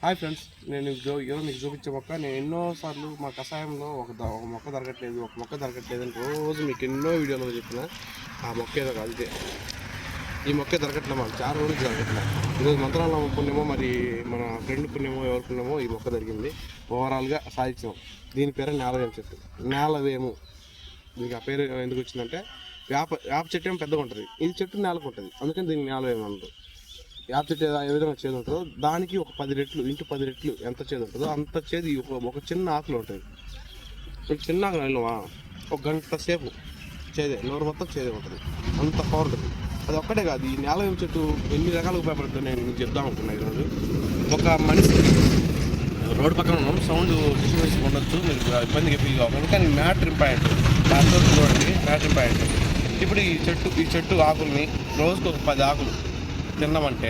Hi friends, నేను ఈరోజు మీకు చూపించే మొక్క నేను ఎన్నోసార్లు మా కషాయంలో ఒక మొక్క దొరకట్లేదు అని రోజు మీకు ఎన్నో వీడియోలో చెప్పిన ఆ మొక్క ఏదో కాదు. ఇదే ఈ మొక్కే దొరకట్లే, మాకు చాలా రోజులు దొరకట్లే. ఈరోజు మంత్రాల పుణ్యమో మరి మన ఫ్రెండ్ పుణ్యమో ఎవరి పుణ్యమో ఈ మొక్క దొరికింది. ఓవరాల్గా సాధించాం. దీని పేరు నేలవేము చెట్టు. నేలవేము దీనికి ఆ పేరు ఎందుకు వచ్చిందంటే వేప చెట్టు ఏమో పెద్దగా ఉంటుంది, ఇది చెట్టు నేలకు ఉంటుంది, అందుకని దీనికి నేలవేము అంటారు. వేప చెట్టు ఏ విధంగా చేదు ఉంటుందో దానికి ఒక 10 రెట్లు ఇంటూ 10 రెట్లు ఎంత చేదు ఉంటుందో అంత చేదు ఒక చిన్న ఆకులు ఉంటుంది. చిన్న ఆకులు వెళ్ళవా ఒక గంట సేపు చేదే, నోరు మొత్తం చేదే ఉంటుంది, అంత పవర్ ఉంటుంది. అది ఒక్కటే కాదు, ఈ నేలవేము చెట్టు ఎన్ని రకాలుగా ఉపయోగపడుతుంది నేను మీకు చెప్దాం అనుకున్నాను. ఈరోజు ఒక మనిషి రోడ్డు పక్కన ఉన్నాం, సౌండ్ డిస్టర్బెన్స్ ఉండొచ్చు, మీరు ఇబ్బందిగా ఫీల్ కావాలి, కానీ మ్యాటర్ ఇంపార్టెంట్. దాంతో చూడండి, మ్యాటర్ ఇంపార్టెంట్. ఇప్పుడు ఈ చెట్టు ఆకుల్ని రోజుకు ఒక 10 ఆకులు తిన్నామంటే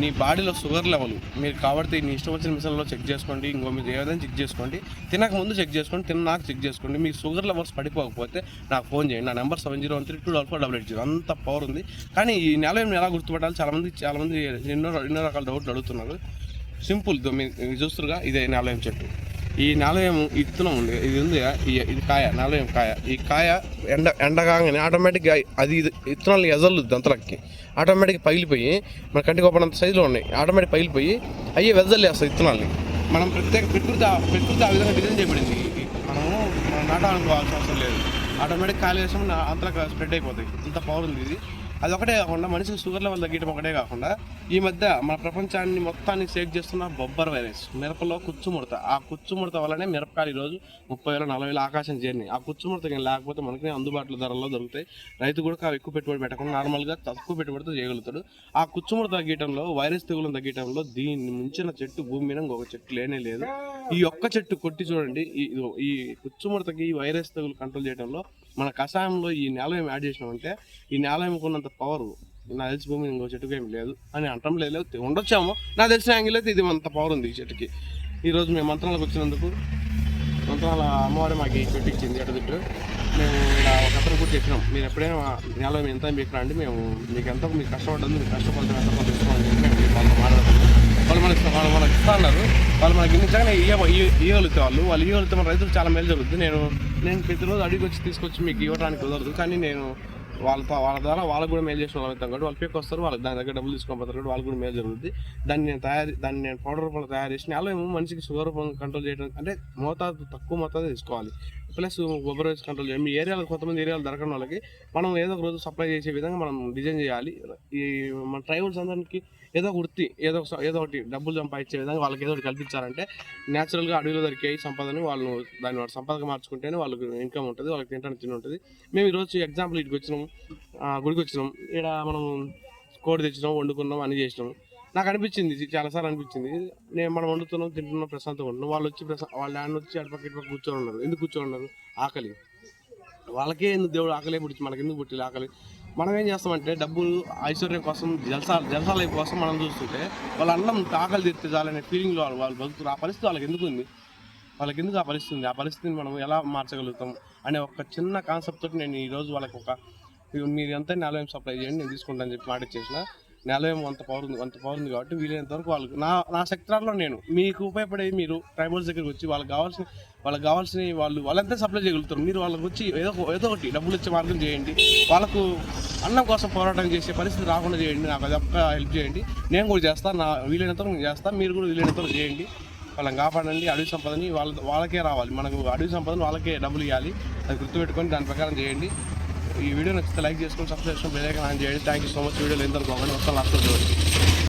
నీ బాడీలో షుగర్ లెవెల్ మీరు కాబట్టి నీ ఇష్టం వచ్చిన మిషన్లో చెక్ చేసుకోండి, ఇంకో మీరు ఏదైనా చెక్ చేసుకోండి, తినక ముందు చెక్ చేసుకోండి, తిన్నాక చెక్ చేసుకోండి. మీ షుగర్ లెవెల్స్ పడిపోకపోతే నాకు ఫోన్ చేయండి. నా నెంబర్ 70132448. అంత పవర్ ఉంది. కానీ ఈ నేలవేము ఎలా గుర్తుపట్టాలి, చాలామంది ఎన్నో రకాల డౌట్లు అడుగుతున్నారు. సింపుల్, మీరు చూస్తురుగా, ఇదే నేలవేము చెట్టు. ఈ నేలవేము ఇత్తనం ఉంది, ఇది ఉంది, ఇది కాయ, నేలవేము కాయ. ఈ కాయ ఎండగానే ఆటోమేటిక్గా అది ఇత్తనాలు ఎజల్లు దంతలకి ఆటోమేటిక్గా పగిలిపోయి మన కంటికి ఒప్పనంత సైజులో ఉన్నాయి. ఆటోమేటిక్ పగిలిపోయి అయ్యే వెజల్లు వేస్తాయి ఇత్తనాలని. మనం ప్రకృతి ఆ విధంగా డిజైన్ చేయబడింది. మనము నాటాలనుకోవాల్సిన అవసరం లేదు. ఆటోమేటిక్ కాయలు వేసాం అంతలా స్ప్రెడ్ అయిపోతాయి. ఇంత పవర్ ఉంది ఇది. అది ఒకటే కాకుండా మనిషికి షుగర్ లెవెల్ తగ్గడం ఒకటే కాకుండా ఈ మధ్య మన ప్రపంచాన్ని మొత్తాన్ని షేక్ చేస్తున్న బొబ్బర్ వైరస్, మిరపలో కుచ్చుముడత. ఆ కుచ్చుముడత వల్లనే మిరపకాయలు ఈరోజు 30,000 40,000 ఆకాశం చేరినాయి. ఆ కుచ్చుముడత లేకపోతే మనకి అందుబాటులో ధరల్లో దొరుకుతాయి. రైతు కూడా ఎక్కువ పెట్టుబడి పెట్టకుండా నార్మల్గా తక్కువ పెట్టుబడితో చేయగలుగుతాడు. ఆ కుచ్చుముడత తగ్గడంలో, వైరస్ తెగులను తగ్గడంలో దీన్ని మించిన చెట్టు భూమి మీద ఇంకొక చెట్టు లేనే లేదు. ఈ ఒక్క చెట్టు కొట్టి చూడండి, ఈ కుచ్చుముడతకి ఈ వైరస్ తెగులు కంట్రోల్ చేయడంలో మన కషాయంలో ఈ నేలవేము యాడ్ చేసినామంటే ఈ నేలవేముకున్నంత పవర్ నాకు తెలిసి భూమి ఇంకో చెట్టుకు ఏమి లేదు అని అంటం లేదు. ఉండొచ్చామో నాకు తెలిసిన యాంగిల్ అయితే ఇది అంత పవర్ ఉంది ఈ చెట్టుకి. ఈరోజు మేము మంత్రాలకు వచ్చినందుకు మంత్రాల అమ్మవారి మాకు ఈ చెట్టు ఇచ్చింది ఎడదిట్టు. మేము ఇలా ఒక అతను కూడా చెప్పినాం, మీరు ఎప్పుడైనా నేలవేము ఎంత చెప్పినా అండి, మేము మీకు ఎంత మీకు కష్టపడ్డది, మీరు కష్టపడతాం ఎంత కొంత ఇస్తామని చెప్పి మేము వాళ్ళతో మాట్లాడుతున్నాం. వాళ్ళు మనకి ఇస్తా అన్నారు. వాళ్ళు మనకి నిజంగానే ఇవ్వగలుగుతాయి. వాళ్ళు ఇవ్వగలిగితే మన రైతులకు చాలా మేలు జరుగుతుంది. నేను ప్రతిరోజు అడిగి వచ్చి తీసుకొచ్చి మీకు ఇవ్వడానికి కుదరదు, కానీ నేను వాళ్ళ ద్వారా వాళ్ళకు కూడా మేలు చేసిన వాళ్ళు అవుతాం కాబట్టి వాళ్ళు పేక్ వస్తారు, వాళ్ళకి దాని దగ్గర డబ్బులు తీసుకొని పోతారు కాబట్టి వాళ్ళకి కూడా మేలు జరుగుతుంది. దాన్ని నేను పౌడర్ రూపంలో తయారు చేసి నేలవేము మనిషికి షుగర్ రూపంలో కంట్రోల్ చేయడం అంటే తక్కువ మోతాదు తీసుకోవాలి. ప్లస్ బొబ్బర్ వేసి కంట్రోల్ చేయాలి. మీ ఏరియాలో కొంతమంది ఏరియాలో దొరకని వాళ్ళకి మనం ఏదో ఒక రోజు సప్లై చేసే విధంగా మనం డిజైన్ చేయాలి. ఈ మన ట్రైబల్స్ అందరికీ ఏదో ఒక వృత్తి, ఏదో ఒకటి డబ్బులు సంపాదించే విధంగా వాళ్ళకి ఏదో ఒకటి కల్పించాలంటే న్యాచురల్గా అడవిలో దొరికే సంపదని వాళ్ళు దాన్ని సంపదగా మార్చుకుంటేనే వాళ్ళకి ఇన్కమ్ ఉంటుంది, వాళ్ళకి తిని ఉంటుంది. మేము ఈరోజు ఎగ్జాంపుల్ ఇటుకు వచ్చినాం, గుడికి వచ్చినాం, ఇక్కడ మనం కోడి తెచ్చినాం, వండుకున్నాం, అన్నీ చేసినాం. నాకు అనిపించింది, చాలాసార్లు అనిపించింది, మనం వండుతున్నాం, తింటున్నాం, ప్రశాంతంగా ఉంటున్నాం. వాళ్ళు వచ్చి అటుపక్క కూర్చొని ఉన్నారు. ఎందుకు కూర్చొని ఉన్నారు? ఆకలి. వాళ్ళకే ఎందుకు దేవుడు ఆకలి పుట్టి మనకి ఎందుకు పుట్టింది ఆకలి? మనం ఏం చేస్తామంటే డబ్బులు, ఐశ్వర్యం కోసం, జలసాల కోసం మనం చూస్తుంటే వాళ్ళ అన్నం ఆకలి తీర్తే చాలనే ఫీలింగ్లో వాళ్ళు బతుకుతారు. ఆ పరిస్థితి వాళ్ళకి ఎందుకు ఉంది? వాళ్ళకి ఎందుకు ఆ పరిస్థితిని మనం ఎలా మార్చగలుగుతాం అనే ఒక చిన్న కాన్సెప్ట్ తోటి నేను ఈరోజు వాళ్ళకి మీరు ఎంత నేలవేము సప్లై చేయండి, నేను తీసుకుంటాను చెప్పి మాట ఇచ్చేసిన. నేలవేము అంత పవర్ ఉంది కాబట్టి వీలైనంత వరకు వాళ్ళకి నా సెక్టార్లో నేను మీకు ఉపయోగపడే మీరు ట్రైబల్స్ దగ్గరికి వచ్చి వాళ్ళకి కావాల్సిన వాళ్ళంతా సప్లై చేయగలుగుతారు. మీరు వాళ్ళకి వచ్చి ఏదో ఒకటి డబ్బులు ఇచ్చే మార్గం చేయండి. వాళ్ళకు అన్నం కోసం పోరాటం చేసే పరిస్థితి రాకుండా చేయండి. నాకు అది ఒక్క హెల్ప్ చేయండి. నేను కూడా చేస్తాను, నా వీలైనంత వరకు నేను చేస్తాను, మీరు కూడా వీలైనంత వరకు చేయండి. వాళ్ళని కాపాడండి. అడవి సంపదని వాళ్ళకే రావాలి, మనకు అడవి సంపదని వాళ్ళకే డబ్బులు ఇవ్వాలి. అది గుర్తుపెట్టుకొని దాని ప్రకారం చేయండి. ఈ వీడియో నచ్చితే లైక్ చేసుకొని, సబ్స్క్రైబ్ చేసుకొని బెల్ ఐకాన్ ఆన్ చేయండి. Thank you so much. వీడియోలు ఎంతవరకు బాగుంది మొత్తం లాస్ట్లో చూడండి.